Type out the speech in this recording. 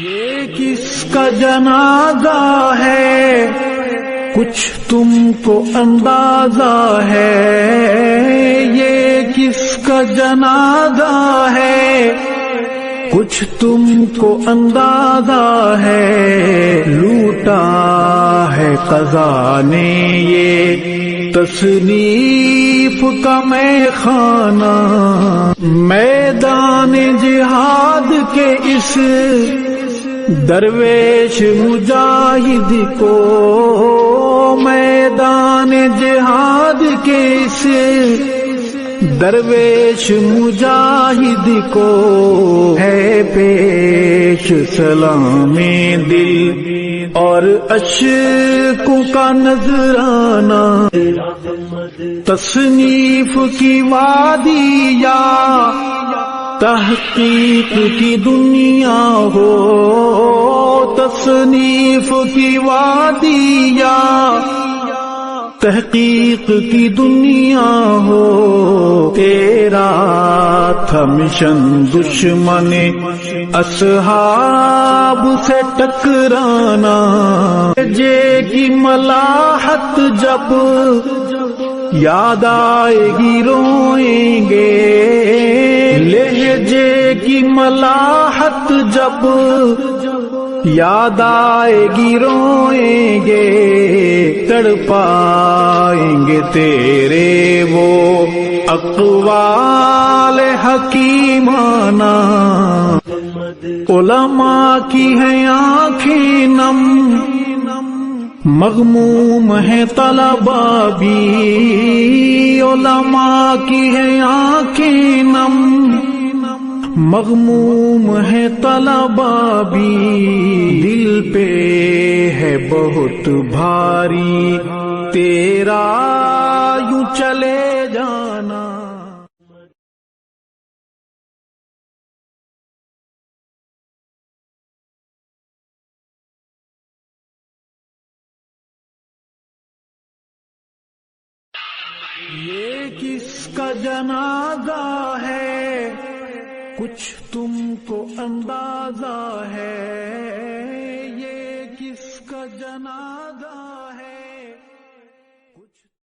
یہ کس کا جنازہ ہے کچھ تم کو اندازہ ہے، یہ کس کا جنازہ ہے کچھ تم کو اندازہ ہے، لوٹا ہے قضا نے یہ تصنیف کا میں خانہ، میدان جہاد کے اس درویش مجاہد کو، میدان جہاد کے اس درویش مجاہد کو ہے پیش سلام دل اور اشکوں کا نذرانہ، تصنیف کی وادی یا تحقیق کی دنیا ہو، تصنیف کی وادی یا تحقیق کی دنیا ہو، تیرا تھا مشن دشمن اصحاب سے ٹکرانا، جے کی ملاحت جب یاد آئے گی روئیں گے، لہجے کی ملاحت جب یاد آئے گی روئیں گے، تڑپائیں گے تیرے وہ اقوال حکیمانہ، علماء کی ہیں آنکھیں نم، مغموم ہے طلباء بھی، علماء کی ہیں آنکھیں نم، مغموم ہے طلباء بھی، دل پہ ہے بہت بھاری تیرا یوں چلے جانا۔ یہ کس کا جنازہ ہے کچھ تم کو اندازہ ہے، یہ کس کا جنازہ